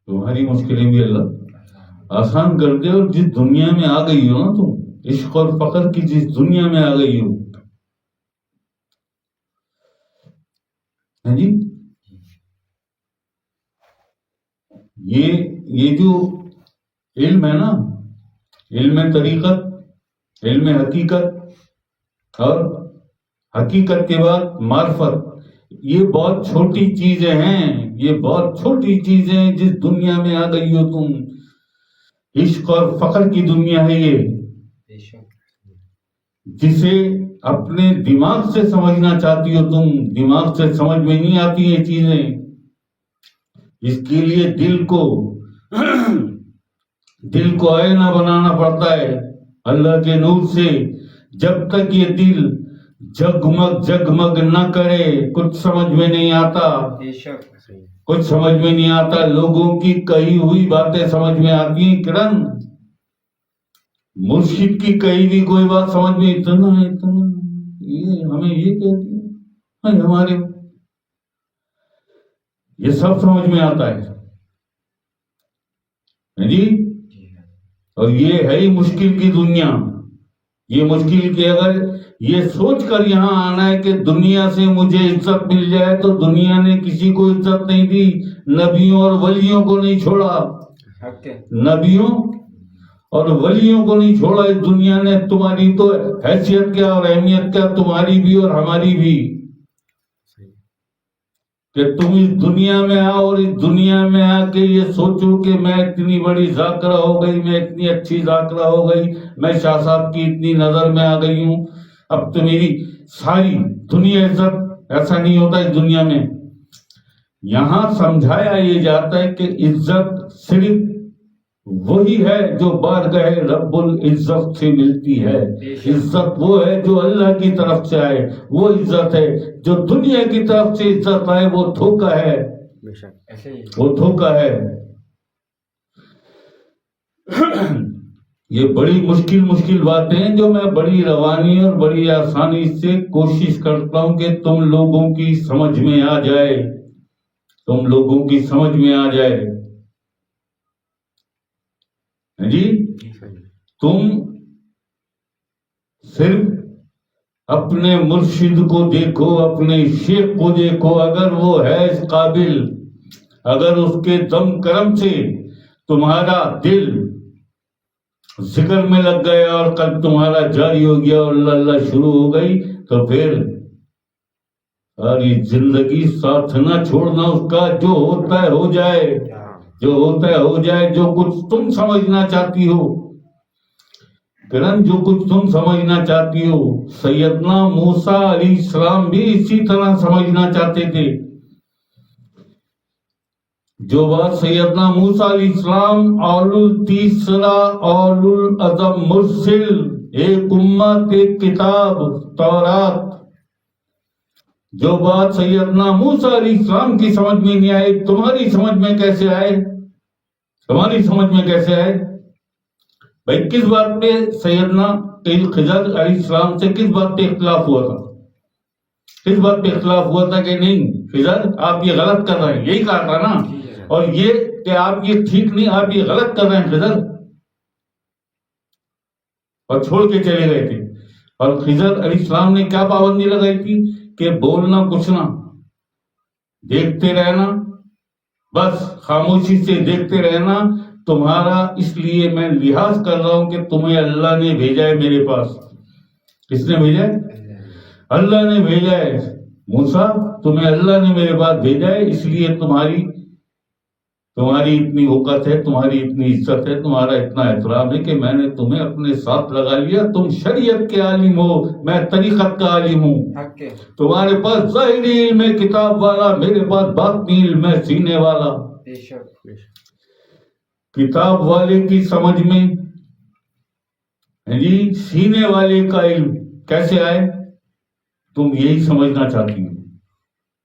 تمہاری مشکلیں بھی اللہ آسان کر دے. اور جس دنیا میں آ گئی ہو نا تم, عشق اور فقر کی جس دنیا میں آ گئی ہو, جی یہ جو علم ہے نا, علم طریقت, علم حقیقت اور حقیقت کے بعد معرفت, یہ بہت چھوٹی چیزیں ہیں, یہ بہت چھوٹی چیزیں ہیں جس دنیا میں آ گئی ہو تم. عشق اور فقر کی دنیا ہے یہ, جسے اپنے دماغ سے سمجھنا چاہتی ہو تم. دماغ سے سمجھ میں نہیں آتی یہ چیزیں. اس کے لیے دل کو آئینہ بنانا پڑتا ہے اللہ کے نور سے. جب تک یہ دل جگمگ نہ کرے کچھ سمجھ میں نہیں آتا, کچھ سمجھ میں نہیں آتا. لوگوں کی کہی ہوئی باتیں سمجھ میں آتی ہیں کرن, مرشد کی کہی بھی کوئی بات سمجھ میں, اتنا یہ ہمیں یہ کہتی ہے ہمارے, یہ سب سمجھ میں آتا ہے جی. اور یہ ہے ہی مشکل کی دنیا. یہ مشکل کہ اگر یہ سوچ کر یہاں آنا ہے کہ دنیا سے مجھے عزت مل جائے, تو دنیا نے کسی کو عزت نہیں دی, نبیوں اور ولیوں کو نہیں چھوڑا, نبیوں اور ولیوں کو نہیں چھوڑا اس دنیا نے. تمہاری تو حیثیت کیا اور اہمیت کیا, تمہاری بھی اور ہماری بھی, کہ تم اس دنیا میں آؤ اور اس دنیا میں آ کے یہ سوچو کہ میں اتنی بڑی ذاکرہ ہو گئی, میں اتنی اچھی ذاکرہ ہو گئی, میں شاہ صاحب کی اتنی نظر میں آ گئی ہوں, اب تو میری ساری دنیا عزت. ایسا نہیں ہوتا اس دنیا میں. یہاں سمجھایا یہ جاتا ہے کہ عزت صرف وہی ہے جو بارگاہ رب العزت سے ملتی ہے. عزت وہ ہے جو اللہ کی طرف سے آئے, وہ عزت ہے. جو دنیا کی طرف سے عزت آئے وہ دھوکہ ہے, وہ دھوکہ ہے. یہ بڑی مشکل باتیں ہیں جو میں بڑی روانی اور بڑی آسانی سے کوشش کرتا ہوں کہ تم لوگوں کی سمجھ میں آ جائے, تم لوگوں کی سمجھ میں آ جائے جی. تم صرف اپنے مرشد کو دیکھو, اپنے شیخ کو دیکھو, اگر وہ ہے اس قابل, اگر اس کے دم کرم سے تمہارا دل ذکر میں لگ گیا اور قلب تمہارا جاری ہو گیا اور اللہ اللہ شروع ہو گئی, تو پھر ساری زندگی ساتھ نہ چھوڑنا اس کا. جو ہوتا ہے ہو جائے, جو ہوتا ہے ہو جائے. جو کچھ تم سمجھنا چاہتی ہو کرن, جو کچھ تم سمجھنا چاہتی ہو, سیدنا موسیٰ علیہ السلام بھی اسی طرح سمجھنا چاہتے تھے. جو بات سیدنا موسیٰ علیہ السلام تیسرا اولو العزم مرسل, ایک امت ایک کتاب تورات, جو بات سیدنا موسیٰ علیہ السلام کی سمجھ میں نہیں آئے, تمہاری سمجھ میں کیسے آئے, تمہاری سمجھ میں کیسے آئے بھائی؟ کس بات پہ سیدنا خضر علیہ السلام سے کس بات پہ اختلاف ہوا تھا؟ کس بات پہ اختلاف ہوا تھا کہ نہیں خضر آپ یہ غلط کر رہے ہیں, یہی کہا تھا نا, اور یہ کہ آپ یہ ٹھیک نہیں, آپ یہ غلط کر رہے ہیں خضر, اور چھوڑ کے چلے گئے تھے. اور خضر علیہ السلام نے کیا پابندی لگائی تھی کہ بولنا کچھ نہ, دیکھتے رہنا, بس خاموشی سے دیکھتے رہنا. تمہارا اس لیے میں لحاظ کر رہا ہوں کہ تمہیں اللہ نے بھیجا ہے میرے پاس. کس نے بھیجا ہے؟ اللہ نے بھیجا ہے. موسیٰ تمہیں اللہ نے میرے پاس بھیجا ہے, اس لیے تمہاری اتنی وقت ہے, تمہاری اتنی عزت ہے, تمہارا اتنا احترام ہے کہ میں نے تمہیں اپنے ساتھ لگا لیا. تم شریعت کے عالم ہو, میں طریقت کا عالم ہوں. تمہارے پاس ظاہری علم ہے کتاب والا, میرے پاس باطنی علم ہے سینے والا. کتاب والے کی سمجھ میں جی سینے والے کا علم کیسے آئے؟ تم یہی سمجھنا چاہتی ہو.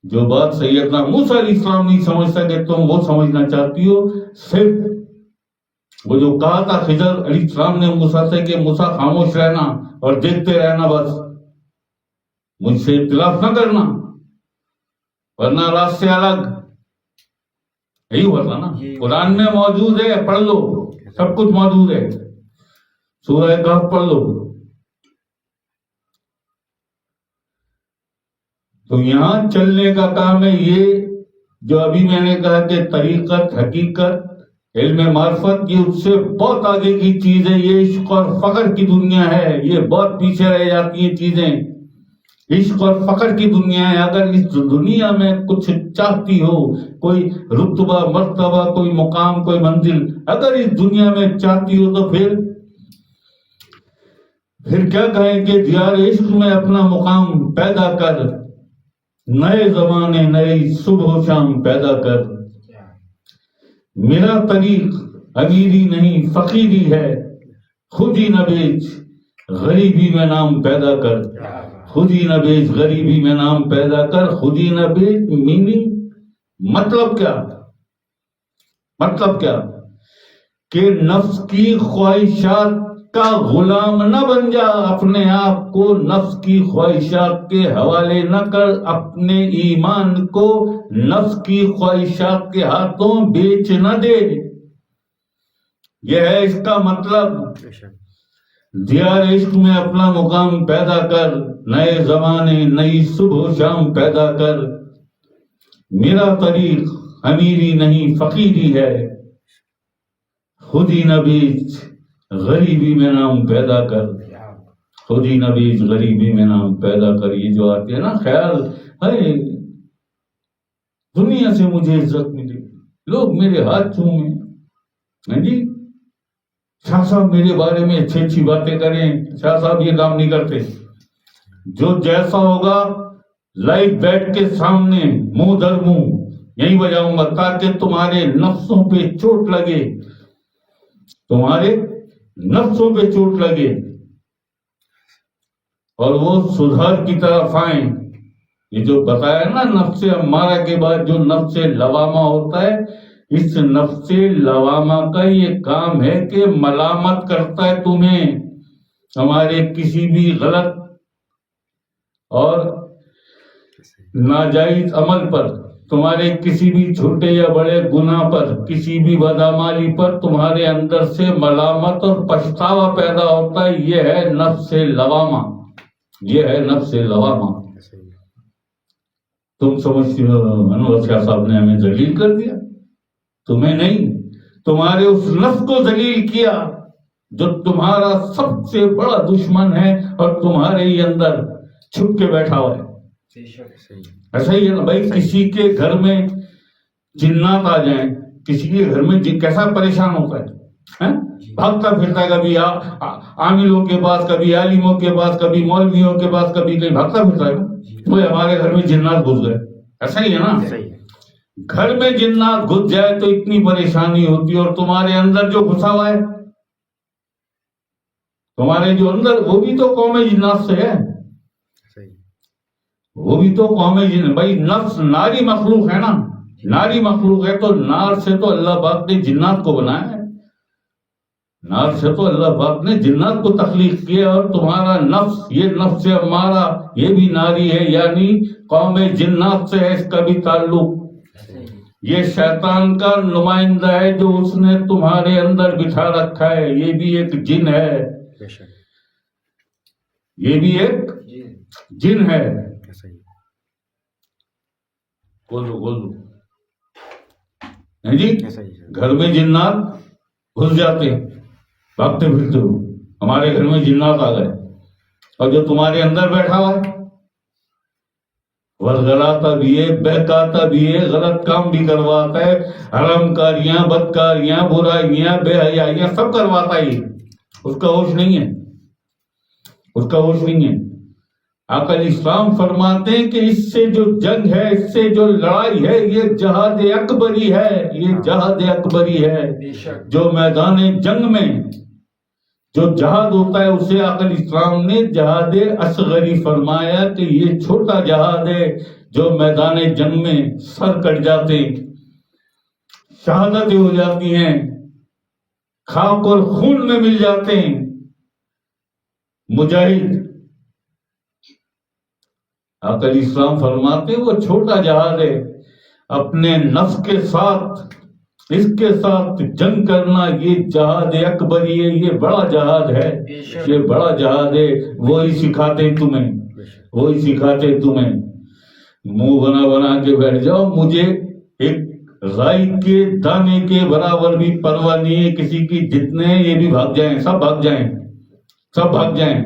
جو بات سیدنا موسیٰ علیہ السلام نہیں سمجھ سکے تم وہ سمجھنا چاہتی ہو. صرف وہ جو کہا تھا خضر علیہ السلام نے موسیٰ سے کہ موسیٰ خاموش رہنا اور دیکھتے رہنا, بس مجھ سے اختلاف نہ کرنا ورنہ راستے الگ. یہی ہوا تھا نا, قرآن میں موجود ہے, پڑھ لو, سب کچھ موجود ہے, سورہ کہف پڑھ لو. تو یہاں چلنے کا کام ہے یہ جو ابھی میں نے کہا کہ طریقت, حقیقت, علم معرفت, یہ اس سے بہت آگے کی چیز ہے. یہ عشق اور فقر کی دنیا ہے, یہ بہت پیچھے رہ جاتی ہیں چیزیں. عشق اور فقر کی دنیا ہے. اگر اس دنیا میں کچھ چاہتی ہو, کوئی رتبہ, مرتبہ, کوئی مقام, کوئی منزل, اگر اس دنیا میں چاہتی ہو تو پھر کیا کہیں کہ دیار عشق میں اپنا مقام پیدا کر, نئے زمانے نئی صبح و شام پیدا کر. میرا طریق امیری نہیں فقیری ہے, خود ہی نہ بیچ غریبی میں نام پیدا کر. خود ہی نہ بیچ غریبی میں نام پیدا کر. خود ہی نہ بیچ میننگ مطلب کیا, مطلب کیا کہ نفس کی خواہشات کا غلام نہ بن جا. اپنے آپ کو نفس کی خواہشات کے حوالے نہ کر. اپنے ایمان کو نفس کی خواہشات کے ہاتھوں بیچ نہ دے. یہ ہے اس کا مطلب. دیار عشق میں اپنا مقام پیدا کر, نئے زمانے نئی صبح و شام پیدا کر. میرا طریق امیری نہیں فقیری ہے, خود ہی نہ بیچ غریبی میں نام پیدا کر. خود ہی نہ بیچ غریبی میں نام پیدا کر. یہ جو آتے ہیں نا خیال ہے دنیا سے مجھے عزت ملے, لوگ میرے ہاتھ چومیں, جی شاہ صاحب میرے بارے میں اچھی اچھی باتیں کریں. شاہ صاحب یہ کام نہیں کرتے. جو جیسا ہوگا لائیو بیٹھ کے سامنے منہ در منہ یہی بجاؤں گا تاکہ تمہارے نفسوں پہ چوٹ لگے, تمہارے نفسوں پہ چوٹ لگے اور وہ سدھار کی طرف آئیں. یہ جو بتایا نا نفس امارہ کے بعد جو نفس لوامہ ہوتا ہے, اس نفس لوامہ کا یہ کام ہے کہ ملامت کرتا ہے تمہیں ہمارے کسی بھی غلط اور ناجائز عمل پر, تمہارے کسی بھی چھوٹے یا بڑے گناہ پر, کسی بھی بدعمالی پر تمہارے اندر سے ملامت اور پچھتاوا پیدا ہوتا ہے. یہ ہے نفس لوامہ, یہ ہے نفس لوامہ. تم سمجھتے ہو انور شاہ صاحب نے ہمیں ذلیل کر دیا, تمہیں نہیں, تمہارے اس نفس کو ذلیل کیا جو تمہارا سب سے بڑا دشمن ہے اور تمہارے ہی اندر چھپ کے بیٹھا ہوا ہے. ایسا ہی ہے نا بھائی, کسی کے گھر میں جنات آ جائیں, کسی کے گھر میں کیسا پریشان ہوتا ہے, بھاگتا پھرتا ہے, کبھی عاملوں کے پاس, کبھی عالموں کے پاس, کبھی مولویوں کے پاس, کبھی کہیں بھاگتا پھرتا ہے. وہ ہمارے گھر میں جنات گھس گئے, ایسا ہی ہے نا. گھر میں جنات گھس جائے تو اتنی پریشانی ہوتی ہے, اور تمہارے اندر جو گھسا ہوا ہے, تمہارے جو اندر, وہ بھی تو قوم جنات سے ہے, وہ بھی تو قوم جن. بھائی نفس ناری مخلوق ہے نا, ناری مخلوق ہے, تو نار سے تو اللہ پاک نے جنات کو بنایا ہے, نار سے تو اللہ پاک نے جنات کو تخلیق کیا. اور تمہارا نفس, یہ نفس امارہ, یہ بھی ناری ہے, یعنی قوم جنات سے ہے اس کا بھی تعلق. یہ شیطان کا نمائندہ ہے جو اس نے تمہارے اندر بٹھا رکھا ہے. یہ بھی ایک جن ہے, یہ بھی ایک جن ہے. بولو جی, گھر میں جنات گھس جاتے ہیں, بھاگتے پھرتے ہو, ہمارے گھر میں جنات آ گئے, اور جو تمہارے اندر بیٹھا ہوا ہے ورغلاتا بھی ہے, بہکاتا بھی ہے, غلط کام بھی کرواتا ہے, حرام کاریاں, بدکاریاں, برائیاں, بے حیائیاں سب کرواتا ہے. اس کا ہوش نہیں ہے, اس کا ہوش نہیں ہے. آقا اسلام فرماتے ہیں کہ اس سے جو جنگ ہے, اس سے جو لڑائی ہے, یہ جہاد اکبری ہے, یہ جہاد اکبری ہے. جو میدان جنگ میں جو جہاد ہوتا ہے اسے آقا اسلام نے جہاد اصغری فرمایا کہ یہ چھوٹا جہاد ہے جو میدان جنگ میں سر کٹ جاتے, شہادتیں ہو جاتی ہیں, خاک اور خون میں مل جاتے ہیں مجاہد. آقا اسلام فرماتے وہ چھوٹا جہاد ہے. اپنے نفس کے ساتھ، اس کے ساتھ جنگ کرنا، یہ جہاد اکبری ہے، یہ بڑا جہاد ہے، یہ بڑا جہاد ہے. وہی سکھاتے تمہیں، وہی سکھاتے تمہیں. منہ بنا بنا کے بیٹھ جاؤ. مجھے ایک رائی کے دانے کے برابر بھی پرواہ نہیں ہے کسی کی. جتنے ہیں یہ بھی بھاگ جائیں، سب بھاگ جائیں، سب بھاگ جائیں.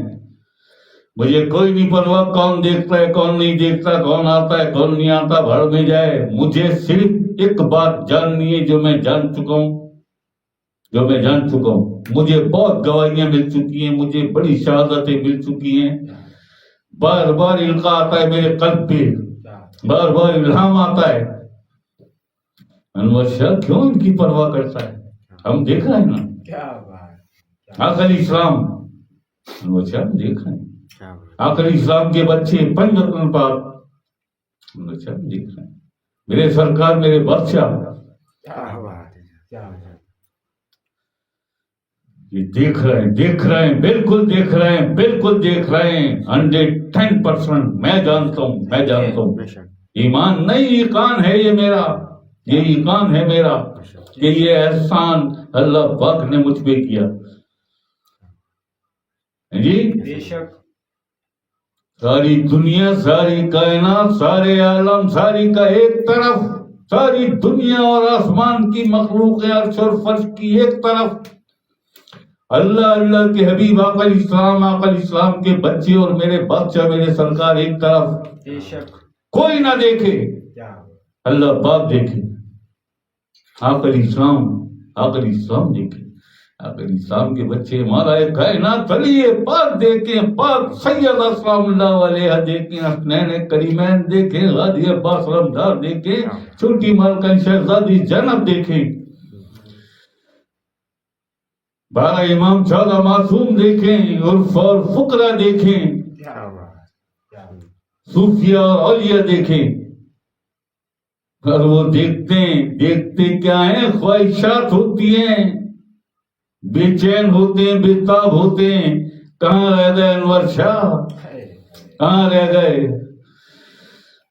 مجھے کوئی نہیں پرواہ کون دیکھتا ہے کون نہیں دیکھتا، کون آتا ہے کون نہیں آتا، بھاڑ میں جائے. مجھے صرف ایک بات جاننی ہے جو میں جان چکا ہوں، جو میں جان چکا ہوں. مجھے بہت گواہیاں مل چکی ہیں، مجھے بڑی شہادتیں مل چکی ہیں. بار بار القاء آتا ہے میرے قلب پہ، بار بار الہام آتا ہے. انور شاہ کیوں ان کی پرواہ کرتا ہے؟ ہم دیکھ رہے ہیں نا آقا علیہ السلام. انور شاہ ہم دیکھ رہے ہیں آقا علیہ السلام کے بچے پنجتن پاک. انور شاہ ہم دیکھ رہے ہیں میرے سرکار، میرے بادشاہ. یہ دیکھ رہے ہیں، دیکھ رہے ہیں، بالکل دیکھ رہے ہیں، بالکل دیکھ رہے ہیں. 110% میں جانتا ہوں، میں جانتا ہوں. ایمان نہیں، ایقان ہے یہ میرا، یہ ایقان ہے میرا کہ یہ احسان اللہ پاک نے مجھ پہ کیا. جی بے شک ساری دنیا، ساری کائنات، سارے عالم، ساری کا ایک طرف، ساری دنیا اور آسمان کی مخلوق عرش اور فرش کی ایک طرف، اللہ اللہ کے حبیب آقا علیہ السلام، آقا علیہ السلام کے بچے اور میرے بادشاہ میرے سرکار ایک طرف. بے شک کوئی نہ دیکھے، اللہ پاک دیکھے. آقا علیہ السلام، آقا علیہ السلام دیکھے. آقا علیہ السلام کے بچے مالائے کائنات علی پاک دیکھیں، پاک سیدہ سلام اللہ علیہ دیکھیں، حسنین کریمین دیکھیں، غازی عباس علمدار دیکھیں، چھوٹی مالکن شہزادی زینب دیکھیں، 12 امام 14 معصوم دیکھیں، عرف اور فقرا دیکھیں، صوفیہ اور اولیاء دیکھیں. اور وہ دیکھتے ہیں، دیکھتے کیا ہیں؟ خواہشات ہوتی ہیں، بے چین ہوتے ہیں، بے تاب ہوتے ہیں. کہاں رہ گئے انور شاہ، کہاں رہ گئے؟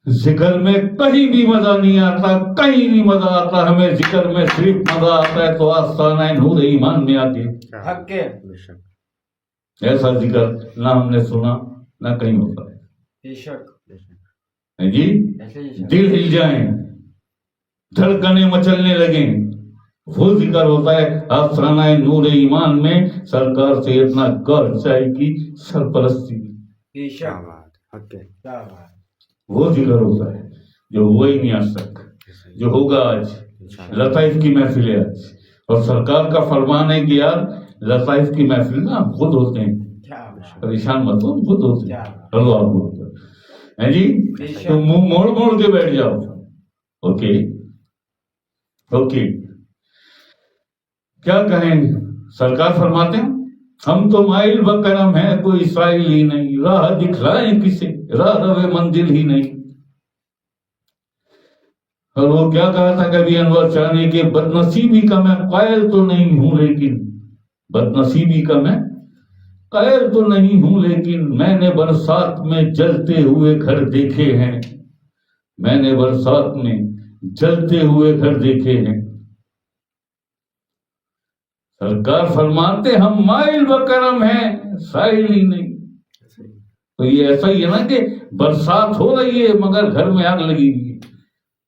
ذکر میں کہیں بھی مزہ نہیں آتا، کہیں نہیں مزہ آتا. ہمیں ذکر میں صرف مزہ آتا ہے تو آستانہ نور ایمان میں آ کے. حق ہے. ایسا ذکر نہ ہم نے سنا نہ کہیں ہوتا ہے. بے شک جی دل ہل جائیں، دھڑکنیں مچلنے لگیں، وہ ذکر ہوتا ہے آستانہ نور ایمان میں. سرکار سیدنا گور شاہی کی سرپرستی، بے شک کیا بات. وہ ذکر ہوتا ہے جو ہوا ہی نہیں آج تک، جو ہوگا آج. لطائف کی محفل ہے آج، اور سرکار کا فرمان ہے کہ یار لطائف کی محفل نا خود ہوتے ہیں، پریشان مت ہو، خود ہوتے ہیں. چلو آپ ہوتا ہے جی، تو منہ موڑ موڑ کے بیٹھ جاؤ. اوکے اوکے، کیا کہیں؟ سرکار فرماتے ہیں ہم تو مائل بکرم ہیں، کوئی سائل ہی نہیں، راہ دکھلائیں کسے، راہ روے منزل ہی نہیں. اور وہ کیا کہا تھا کبھی انور شاہ نے کہ بد نصیبی کا میں قائل تو نہیں ہوں، لیکن بد نصیبی کا میں قائل تو نہیں ہوں، لیکن میں نے برسات میں جلتے ہوئے گھر دیکھے ہیں، میں نے برسات میں جلتے ہوئے گھر دیکھے ہیں. سرکار فرماتے ہم مائل بکرم ہیں، سائل ہی نہیں. تو یہ ایسا ہی ہے نا کہ برسات ہو رہی ہے مگر گھر میں آگ لگی ہوئی ہے.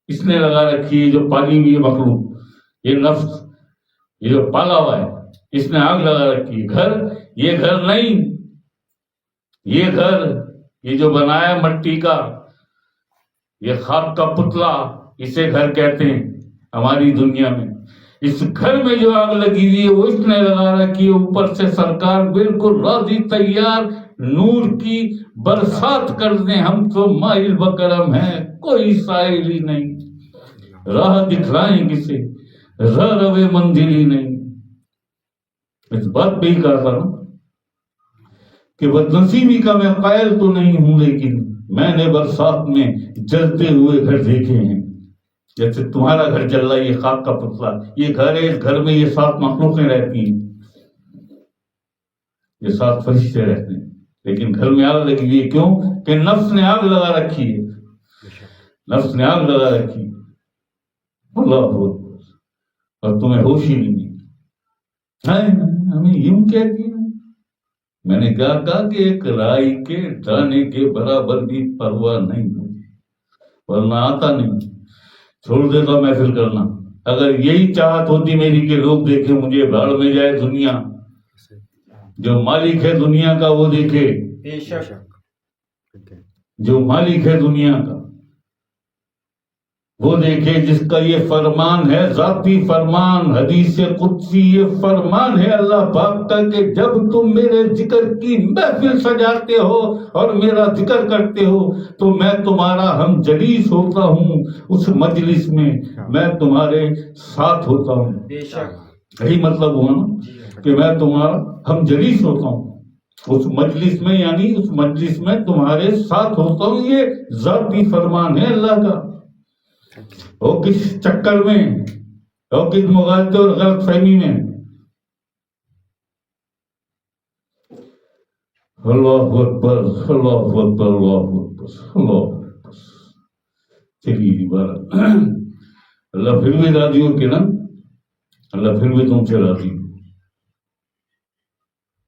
اس نے لگا رکھی ہے جو پالی ہوئی ہے مخلوق، یہ نفس، یہ جو پالا ہوا ہے، اس نے آگ لگا رکھی ہے. گھر، یہ گھر نہیں، یہ گھر، یہ جو بنایا مٹی کا، یہ خاک کا پتلا، اسے گھر کہتے ہیں ہماری دنیا میں. اس گھر میں جو آگ لگی ہوئی ہے وہ اس نے لگا رکھی ہے. اوپر سے سرکار بالکل راضی تیار نور کی برسات کر دیں. ہم تو مائل بکرم ہیں، کوئی سائل ہی نہیں، راہ دکھلائیں کسے، راہ روے منزل ہی نہیں. اس بات پہ ہی کہا تھا نا کہ بدنصیبی کا میں قائل تو نہیں ہوں، لیکن میں نے برسات میں جلتے ہوئے گھر دیکھے ہیں. جیسے تمہارا گھر جل رہا ہے، یہ خاک کا پتلا، یہ گھر ہے، اس گھر میں یہ 7 مخلوقیں رہتی ہیں، یہ 7 فرشتے رہتے ہیں، لیکن گھر میں آگ لگی ہوئی ہے. کیوں کہ نفس نے آگ لگا رکھی ہے، نفس نے آگ لگا رکھی ہے. اللہ اکبر. اور تمہیں ہوش ہی نہیں ہے. ہمیں یوں کہتی ہے. میں نے کہا کہ ایک رائی کے دانے کے برابر بھی پرواہ نہیں مجھے، ورنہ آتا نہیں، چھوڑ دیتا محفل کرنا. اگر یہی چاہت ہوتی میری کہ لوگ دیکھیں مجھے، بھاڑ میں جائے دنیا، جو مالک ہے دنیا کا وہ دیکھے، بے شک جو مالک ہے دنیا کا وہ دیکھے، جس کا یہ فرمان ہے، ذاتی فرمان، حدیث قدسی یہ فرمان ہے اللہ پاک کا کہ جب تم میرے ذکر کی محفل سجاتے ہو اور میرا ذکر کرتے ہو تو میں تمہارا ہم جلیس ہوتا ہوں، اس مجلس میں میں تمہارے ساتھ ہوتا ہوں. بے شک یہی مطلب ہوا نا کہ میں تمہارا ہم جلیس ہوتا ہوں اس مجلس میں، یعنی اس مجلس میں تمہارے ساتھ ہوتا ہوں. یہ ذاتی فرمان ہے اللہ کا. وہ کس چکر میں، وہ کس مغالطے اور غلط فہمی میں. اللہ اکبر، اللہ اکبر، اللہ اکبر، اللہ اکبر. چلیے بارہ اللہ پھر بھی راضی ہو کرن، اللہ پھر بھی تم سے راضی ہو.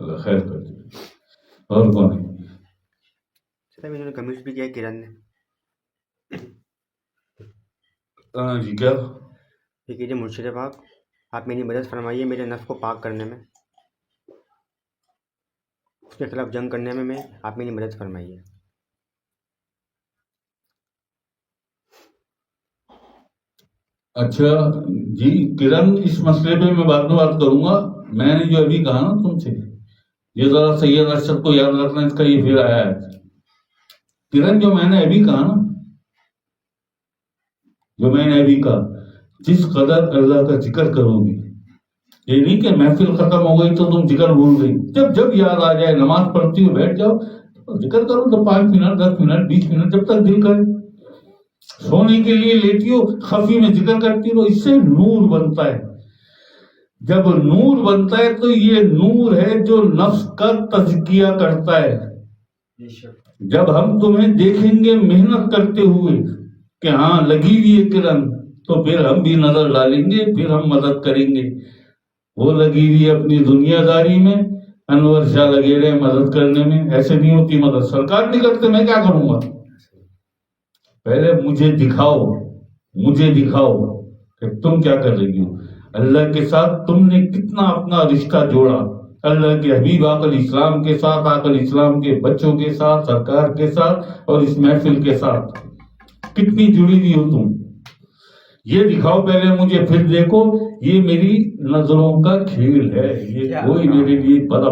اللہ خیر کر دے. اور کون ہے؟ انہوں نے کمنٹ بھی کیا کرن نے. جی کیا؟ یہ کہیے مرشد پاک آپ میری مدد فرمائیے میرے نفس کو پاک کرنے میں، اس کے خلاف جنگ کرنے میں آپ میری مدد فرمائیے. اچھا جی کرن، اس مسئلے پہ میں بعد میں بات کروں گا. میں نے جو ابھی کہا نا تم سے، یہ ذرا سید ارشد کو یاد رکھنا، اس کا یہ پھر آیا ہے. کرن جو میں نے ابھی کہا نا، جو میں نے ابھی کہا، جس قدر اللہ کا ذکر کرو گی، یہ نہیں کہ محفل ختم ہو گئی تو تم ذکر بھول گئی. جب جب یاد آ جائے، نماز پڑھتی ہو بیٹھ جاؤ ذکر کرو، تو 5 منٹ 10 منٹ 20 منٹ جب تک دل کرے. سونے کے لیے لیتی ہو خفی میں ذکر کرتی ہو، اس سے نور بنتا ہے. جب نور بنتا ہے تو یہ نور ہے جو نفس کا تزکیہ کرتا ہے. بے شک جب ہم تمہیں دیکھیں گے محنت کرتے ہوئے کہ ہاں لگی ہوئی ہے کرن، تو پھر ہم بھی نظر ڈالیں گے، پھر ہم مدد کریں گے. وہ لگی ہوئی اپنی دنیا داری میں، انور شاہ لگے رہے مدد کرنے میں. ایسے نہیں ہوتی مدد، سرکار نہیں کرتے، میں کیا کروں گا. پہلے مجھے دکھاؤ کہ تم کیا کر رہی ہو. اللہ کے ساتھ تم نے کتنا اپنا رشتہ جوڑا، اللہ کے حبیب آقا الاسلام کے ساتھ، آقا الاسلام کے بچوں کے ساتھ، سرکار کے ساتھ اور اس محفل کے ساتھ کتنی جڑی ہوئی ہو تم. یہ دکھاؤ پہلے مجھے، پھر دیکھو. یہ میری نظروں کا کھیل ہے، یہ کوئی میرے لیے بڑا